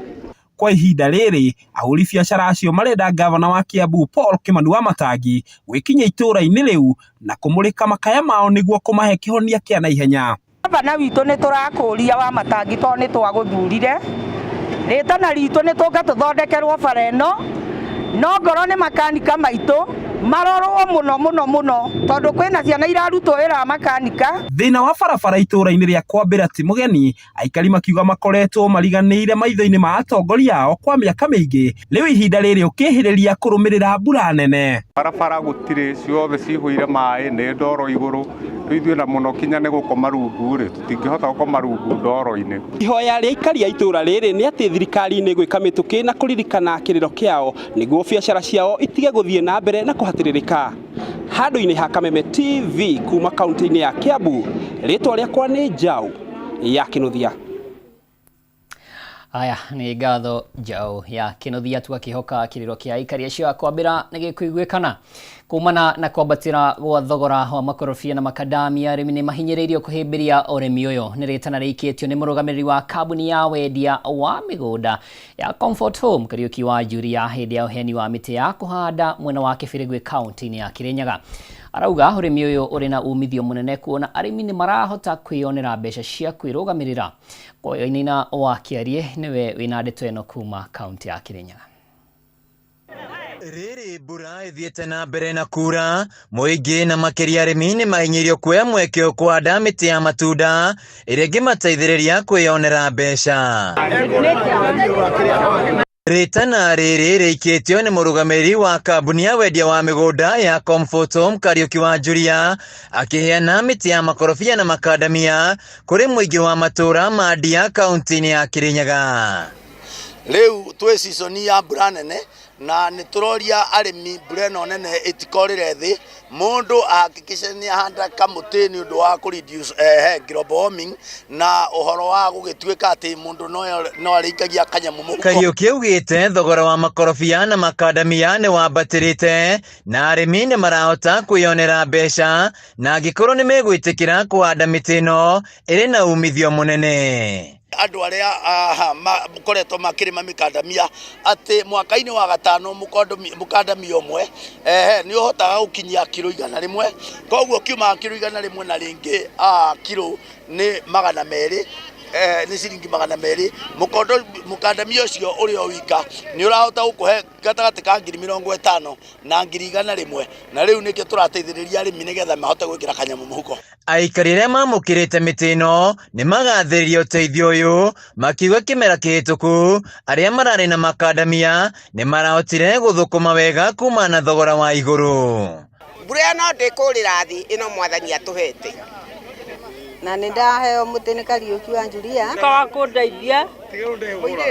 Kwa ihinda rĩrĩ ahũri biacara acio marenda gavana wa Kiambu Paul Kimani wa Matangi gwĩkinya itũra-inĩ rĩu na kũmũrĩka makaya mao nĩguo kũmahe kĩhonia kĩa naihenya. Gavana witũ nĩ tũrakũria wa Matangi tondũ nĩ twagũthurire, rĩtana ritũ nĩ tũka tũthondekerwo bara ĩno, no ngoro nĩ makanika maitũ marorwo mũno tondũ kwĩna ciana irarutwo wĩra wa makanika. Thĩna wa barabara itũra-inĩ rĩa kwambĩra ti mũgeni, aikari makiuga makoretwo mariganĩire maitho-inĩ ma atongoria ao kwa mĩaka mĩingĩ, rĩu ihinda rĩrĩ ũkĩhĩrĩria kũrũmĩrĩra mbura nene. Barabara gũtirĩ, ciothe cihũire maĩ, nĩ ndoro igũrũ, ithuĩ na mũno kinya nĩ gũkoma rungu rĩ, tũtingĩhota gũkoma rungu ndoro-inĩ. Ihoya rĩa aikari a itũra rĩrĩ nĩ atĩ thirikari nĩ gwĩka mĩtũkĩ na kũririkana kĩrĩro kĩao nĩguo biacara ciao itige gũthiĩ na mbere na kũhatĩrĩrĩka. Handũ-inĩ ha Kameme TV kuma kaunti-inĩ ya Kiambu, rĩtwa rĩakwa nĩ Njau ya Kinuthia. Aya nĩ ngatho Njau ya Kinuthia, tũgakĩhoka kĩrĩro kĩa aikari acio a kwambĩra nĩ gĩkũiguĩkana. Kumana na kwambatĩra gwa thogora wa makorobia na makadamia, arĩmi nĩ mahinyĩrĩirio kũhĩmbĩria ũrĩmi ũyũ. Nĩ rĩtana rĩikĩtio nĩ mũrũgamĩrĩri wa kambuni ya wendia wa mĩgũnda ya Comfort Home Kariuki wa Juja hĩndĩ ya ũheani wa mĩtĩ ya kũhanda mwena wa Kĩbĩrĩgwĩ kaunti-inĩ ya Kirinyaga. Arauga ũrĩmi ũyũ ũrĩ na umithio mũnene kuona arĩmi nĩ marahota kwĩyonera mbeca cia kwĩrũgamĩrĩra. Koyo-inĩ wa Kĩarie nĩwe wĩna ndeto ĩno kuma kaunti ya Kirinyaga. Rĩrĩ mbura ĩthiĩte na mbere na kura, mũingĩ na makĩria arĩmi nĩ mahinyĩirio kuoya mweke wa kũhanda mĩtĩ ya matunda ĩrĩa ĩngĩmateithĩrĩria kwĩyonera mbeca. Rĩtana rĩrĩ rĩikĩtio nĩ mũrũgamĩrĩri wa kambuni ya wendia wa mĩgũnda ya Comfort Home Kariuki wa Juja, akĩheana mĩtĩ ya makorobia na makadamia kũrĩ mũingĩ wa matũũra ma Ndia kaunti-inĩ ya Kirinyaga. Rĩu twĩ season ya mbura nene na nĩ tũroria arĩmi mbura ĩno nene ĩtikorĩre thĩ, mũndũ ahakikishe nĩ ahanda kamũtĩ nĩ ũndũ wa reduce global warming na ũhoro wa gũgĩtuĩka atĩ mũndũ no arĩikagia kanyamũ mũhuko. Kariuki augĩte thogora wa makorobia na makadamia nĩ wambatĩrĩte na arĩmi nĩ marahota kwĩyonera mbeca na angĩkorwo nĩ megwĩtĩkĩra kũhanda mĩtĩ ĩno ĩrĩ na umithio mũnene. Andũ arĩa makoretwo makĩrĩma mĩkandamia atĩ mwaka-inĩ wa gatano mũkandamia ũmwe nĩ ũhotaga gũkinyia kilo 100, koguo kiuma kilo 100 na rĩngĩ kilo nĩ 200, nĩ ciringi 200. Mũkandamia ũcio ũrĩa wika nĩ ũrahota gũkũhe gatagatĩ ka 50,000 na 100,000, na rĩu nĩkĩo tũrateithĩrĩria arĩmi nĩgetha mahote gwĩkĩra kanyamũ mũhuko. Aikari arĩa mamũkĩrĩte mĩtĩ ĩno nĩ magathĩrĩria ũteithio ũyũ, makiuga kĩmera kĩhĩtũku arĩa mararĩ na makadamia nĩ marahotire gũthũkũma wega kuma na thogora wa igũrũ. Mbura ĩno ndĩkũrĩra thĩ, ĩno mwathani atũhete. Na nĩ ndaheo mũtĩ nĩ Kariuki wa Juja wa kũndeithia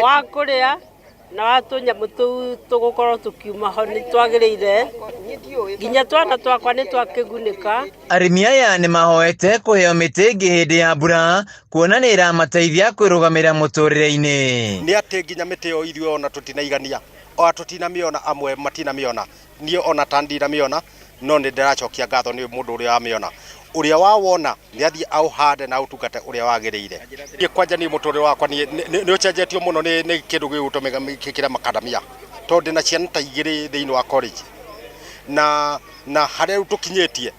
wa kũrĩa na watũnyamũ tũu tũgũkorwo tũkiuma ho nĩ twagĩrĩire, nginya twana twakwa nĩ twakĩgunĩka. Arĩmi aya nĩ mahoete kũheo mĩtĩ ĩngĩ hĩndĩ ya mbura, kuona nĩ ĩramateithia kwĩrũgamĩrĩra mũtũrĩre-inĩ. Nĩ atĩ nginya mĩtĩ ĩyo ithuĩ ona tũtinaigania, o tũtinamĩona, amwe matinamĩona, niĩ ona ta ndinamĩona, no nĩ ndĩracokia ngatho nĩ mũndũ ũrĩa wamĩona. Ũrĩa wawona nĩ athiĩ auhande na ũtungata ũrĩa wagĩrĩire. Niĩ kwanja nĩ mũtũrĩre wakwa nĩ ũcenjetio mũno nĩ kĩndũ gĩgũtũmĩra gĩkĩra makadamia, tondũ ndĩna ciana ta 2 thĩinĩ wa college na harĩa rĩu tũkinyĩtie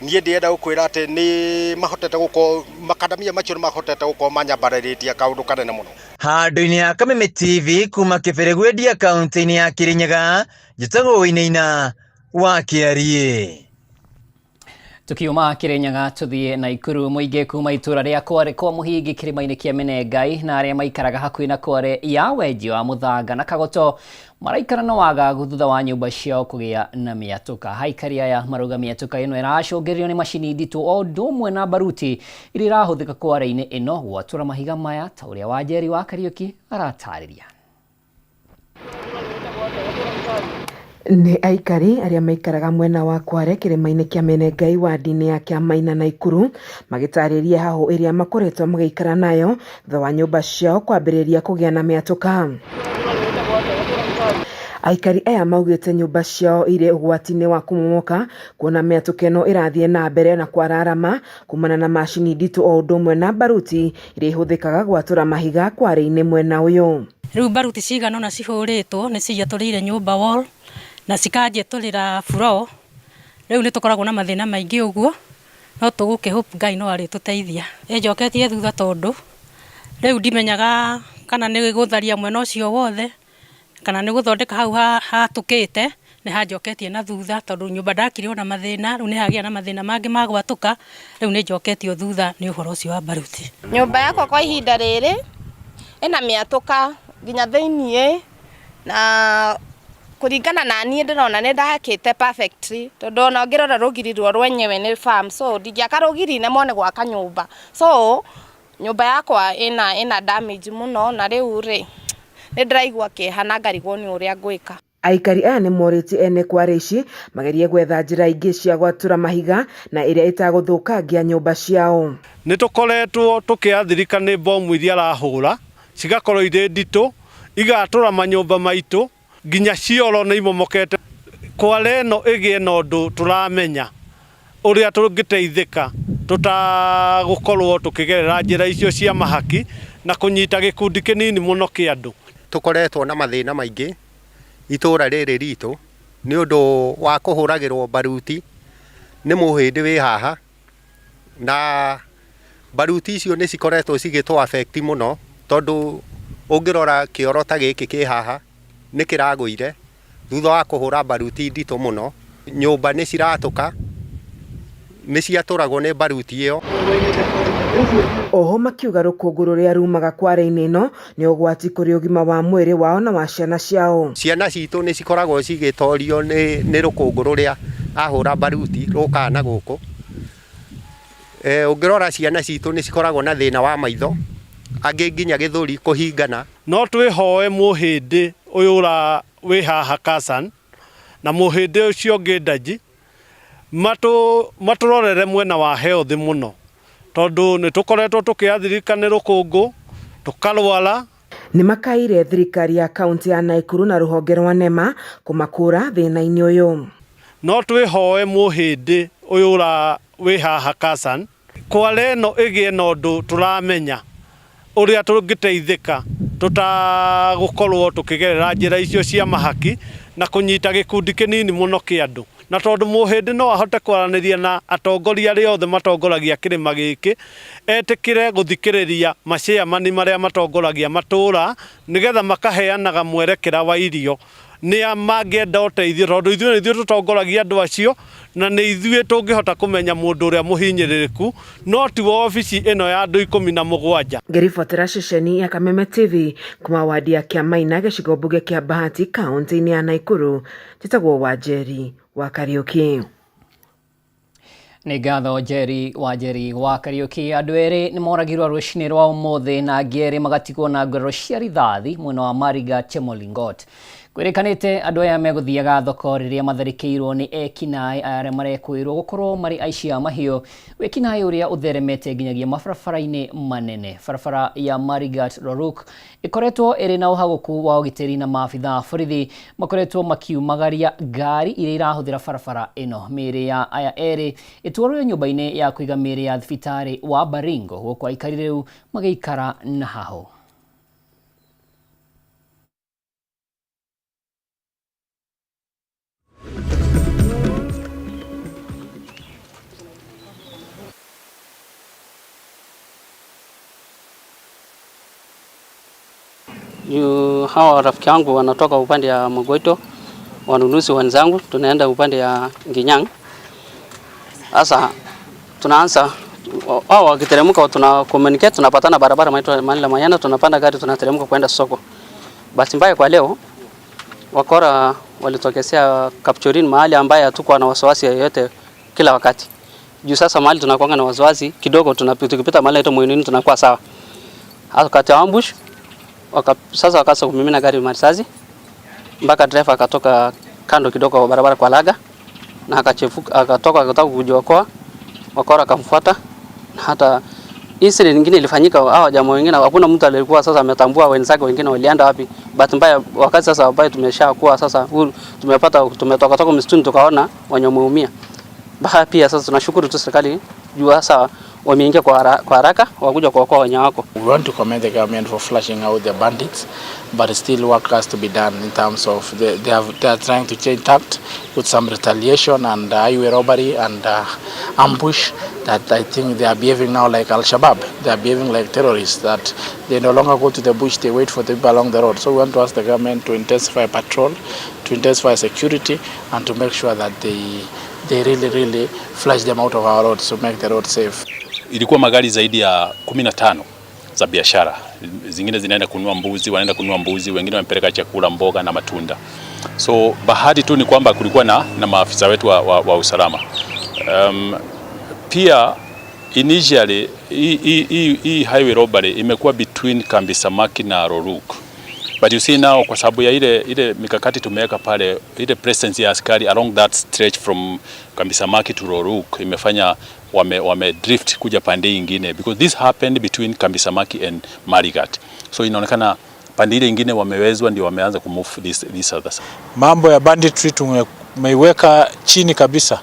niĩ ndĩenda gũkwĩra atĩ nĩ mahotete gũkorwo makadamia macio nĩ mahotete gũkorwo manyambarĩrĩtie kaũndũ kanene mũno. Handũ-inĩ ya Kameme TV kuma Kĩbĩrĩgu Ndia kaunti-inĩ ya Kirinyaga, njĩtagwo Wĩinaina wa Kĩarie. Tukiuma Kirinyaga tuthie Naikuru, mũingĩ kuma itũra rĩa Kware kwa Mũhingi kĩrĩma-inĩ kĩa Menengai na arĩa maikaraga hakuhĩ na Kware ya wenji wa mũthanga na Kagoto maraikara na wagagu thutha wa nyũmba ciao kũgĩa na mĩatũka. Haikari aya marauga mĩatũka ĩno ĩracũngĩrĩrio nĩ macini nditũ o ũndũ ũmwe na baruti iria irahũthĩka Kware-inĩ ĩno gwatũra mahiga maya, ta ũrĩa Wanjeri wa Kariuki aratarĩria. Nĩ aikari arĩa maikaraga mwena wa Kware kĩrĩma-inĩ kĩa Menengai wadi-inĩ ya Kĩamaina Naikuru magĩtarĩria hahũ ĩrĩa makoretwo magĩikara nayo thutha wa nyũmba ciao kwambĩrĩria kũgĩa na mĩatũka. Aikari aya maugĩte nyũmba ciao irĩ ũgwati-inĩ wa kũmomoka kuona mĩatũka ĩno ĩrathiĩ na mbere na kwararama kumana na macini nditũ o ũndũ ũmwe na baruti iria ihũthĩkaga gwatũra mahiga Kware-inĩ mwena ũyũ. Rĩu baruti cigana na cihũrĩtwo nĩ ciatũrĩire nyũmba wall na cikanjetũrĩra floor. Rĩu nĩ tũkoragwo na mathĩna maingĩ ũguo, no tũgũkĩhope Ngai no arĩtũteithia. Njoketie thutha tondũ rĩu ndimenyaga kana nĩ gũtharia mwena ũcio wothe kana nĩ gũthondeka hau hatũkĩte, nĩ hanjoketie na thutha tondũ nyũmba ndakirĩo na mathĩna, rĩu nĩ hagĩa na mathĩna mangĩ ma gwatũka, rĩu nĩ njoketio thutha nĩ ũhoro ũcio wa baruti. Nyũmba yakwa kwa ihinda rĩrĩ ĩna mĩatũka nginya thĩiniĩ na kũringana na niĩ ndĩrona nĩ ndahakĩte perfectly tondũ ona ngĩrora rũgiri ruo rwenyewe nĩ farm, so ndingĩaka rũgiri nemo nĩ gwaka nyũmba, so nyũmba yakwa ĩna damage mũno na rĩu rĩ nĩ ndĩraigua kĩeha na ngarigwo nĩ ũrĩa ngwĩka. Aikari aya nĩ morĩtie ene Kware ici magerie gwetha njĩra ingĩ cia gwatũra mahiga na ĩrĩa ĩtagũthũkangia nyũmba ciao. Nĩ tũkoretwo tũkĩathirika nĩ bomu iria arahũra cigakorwo irĩ nditũ igatũra manyũmba maitũ nginya cioro nĩ imomokete. Kware ĩno ĩgĩe na ũndũ tũramenya ũrĩa tũngĩteithĩka tũtagũkorwo tũkĩgerera njĩra icio cia mahaki na kũnyita gĩkundi kĩnini mũno kĩa andũ. Tũkoretwo na mathĩna maingĩ itũra rĩrĩ ritũ nĩ ũndũ wa kũhũragĩrwo baruti nĩ mũhĩndĩ wĩ haha, na baruti icio nĩ cikoretwo cigĩtũ affect mũno tondũ ũngĩrora kĩoro ta gĩkĩ kĩ haha nĩ kĩragũire thutha wa kuhura baruti ndito muno nyumba ni ciratuka ni ciatũragwo nĩ baruti ĩyo. Oho makiuga rũkũngũ rũrĩa rumaga kware-inĩ ĩno nĩ ũgwati kũrĩ ũgima wa mwĩrĩ wao na wa ciana ciao. Ciana citũ nĩ cikoragwo cigĩtorio nĩ rũkũngũ rũrĩa ahũra baruti rũkaga na gũkũ. Ũngĩrora ciana citũ nĩ cikoragwo na thĩna wa maitho, angĩ nginya gĩthũri kũhingana. No twĩhoe mũhĩndĩ ũyũ wĩ haha Kasan na mũhĩndĩ ũcio ũngĩ Daji matũrorere mwena wa health muno, tondu nĩ tũkoretwo tũkĩathirika nĩ rũkũngũ tũkarwara. Nĩ makaire thirikari ya kaunti ya Naikuru na rũhonge rwa NEMA kũmakũra thĩna-inĩ ũyũ. No twĩhoe mũhĩndĩ ũyũ wĩ haha Kasan kware ĩno ĩgĩe na ũndũ tũramenya ũrĩa tũngĩteithĩka tũtagũkorwo tũkĩgerera njĩra icio cia mahaki na kũnyita gĩkundi kĩnini mũno kĩa andũ. Na tondu mũhĩndĩ no ahote kwaranĩria na atongoria arĩa othe matongoragia kĩrĩma gĩkĩ, etĩkĩre gũthikĩrĩria maciamani marĩa matongoragia matũra nĩgetha makaheanaga mwerekera wa irio nĩa mangĩenda ũteithio, tondũ ithuĩ tũtongoragia andũ acio na nĩ ithuĩ tũngĩhota kũmenya mũndũ ũrĩa mũhinyĩrĩrĩku, no ti obici ĩno ya andũ 17. Ngĩribotera ceceni ya Kameme TV kuma wadi ya Kiamaina gĩcigo mbunge kĩa Bahati kaunti-inĩ ya Naikuru, njĩtagwo Wanjeri wa Kariuki. Nĩ ngatho Wanjeri wa Kariuki. Andũ erĩ nĩ moragirwo rũcinĩ rwa ũmũthĩ na angĩ erĩ magatigwo na nguraro cia rithathi mwena wa Mariga Chemolingot. Kwĩrĩkanĩte andũ aya megũthiaga thoko rĩrĩa matharĩkĩirwo nĩ ekinaĩ arĩa marekwĩrwo gũkorwo marĩ aici a mahiũ, wĩkinaĩ ũrĩa ũtheremete nginyagia mabarabara-inĩ manene. Barabara ya Marigat Roruk ĩkoretwo ĩrĩ na ũhagũku wa ũgitĩri na maabitha borithi makoretwo makiumagaria ngari iria irahũthĩra barabara ĩno. Mĩĩrĩ ya aya erĩ ĩtwarwo nyũmba-inĩ ya kũiga mĩĩrĩ ya thibitarĩ wa Baringo, gũkũ aikari rĩu magĩikara na haho. Hawa rafiki yangu wanatoka upande ya Mogoito, wanunuzi wenzangu, tunaenda upande ya Nginyang. Sasa tunaanza hao wakiteremka, tuna communicate, tunapatana barabara mahali la Mayana, tunapanda gari tunateremka kwenda soko. Bahati mbaya kwa leo wakora walitokea Kapchorin, mahali ambaye hatukuwa na wasiwasi yoyote kila wakati. Juu sasa mahali tunakuanga na wasiwasi kidogo, tukipita mahali yetu muinini tunakuwa sawa. Hasa kati ya ambush sasa wakaanza kumimina gari marisasi mpaka driver akatoka kando kidogo kwa barabara kwa laga na akataka kujiokoa, wakora akamfuata. Hata incident nyingine ilifanyika, hao jamaa wengine hakuna mtu alikuwa sasa ametambua wenzake wengine walienda wapi. Bahati mbaya wakati sasa ambaye tumeshakuwa sasa tumetoka msituni tukaona wenye wameumia. Baada pia sasa tunashukuru tu serikali juu sasa wameingia kwa haraka wakuja kuokoa wenye wako. We want to commend the government for flushing out the bandits, but still work has to be done in terms of they are trying to change tact with some retaliation and highway robbery and ambush that I think they are behaving now like Al-Shabaab. They are behaving like terrorists, that they no longer go to the bush, they wait for the people along the road. So we want to ask the government to intensify patrol, to intensify security, and to make sure that they really flush them out of our roads to make the road safe. Ilikuwa magari zaidi ya 15 za biashara. Zingine zinaenda kununua mbuzi, wanaenda kununua mbuzi, wengine wamepeleka chakula, mboga na matunda. So bahati tu ni kwamba kulikuwa na maafisa wetu wa usalama. Pia initially hii highway robbery imekuwa between Kambisamaki na Roruk. But you see now kwa sababu ya ile mikakati tumeweka pale, ile presence ya askari along that stretch from Kambisamaki to Roruk imefanya wame drift kuja pande nyingine, because this happened between Kambisamaki and Marigat. So inaonekana pande ile nyingine wamewezwa, ndio wameanza kumove this others. Mambo ya banditry tumeiweka chini kabisa.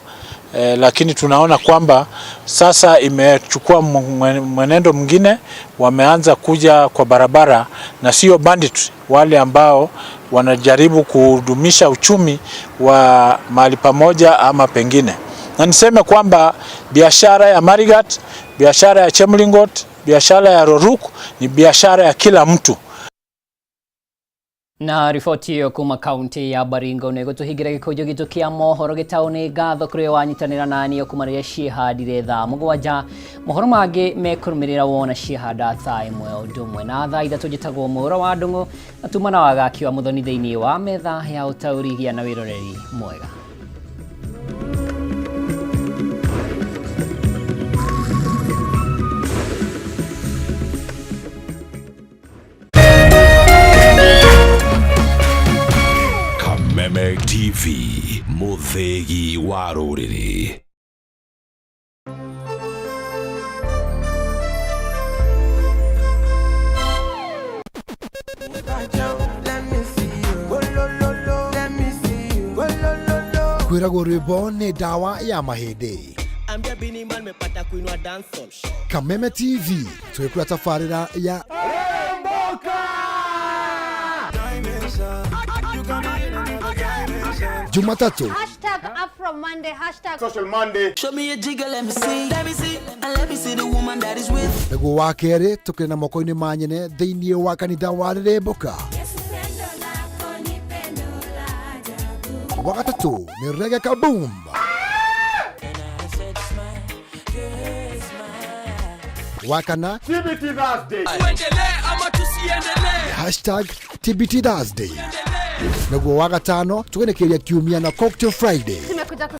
Lakini tunaona kwamba sasa imechukua mwenendo mwingine, wameanza kuja kwa barabara na sio banditry, wale ambao wanajaribu kudumisha uchumi wa mahali pamoja ama pengine. Na niseme kwamba biashara ya Marigat, biashara ya Chemolingot, biashara ya Roruk ni biashara ya kila mtu. Na riboti iyo kuma kaunti ya Baringo nego tuhigira gikujo gitu kia mohoro gitaone gatho kuri wanyitanira nani okumaria cihandire tha mugwanja mohoro mage mekurumirira wona cihanda tha imwe ndumwe na tha ithatu jitagwo muhoro wa ndungu atumana wagakiwa muthoni thiini wa metha ya utaurigia na wiroreri mwega. TV Muthegi wa Ruriri. Kwiragwo rwimbo ni dawa ya mahindi. Kameme TV twikura tafarira ya Jumatatu #AfroMonday #Social Monday. Show me a jigger, let me see. Let me see. And let me see the woman that is with. Nego wa kere tukire na moko-ini manyene thiini wa kanitha wa Rirembuka. Wakatatu ni Reggae Kaboom. Wakana TBT Thursday. #TBT Thursday. Nego wa gatano tugenekeria kiumia na Cocktail Friday.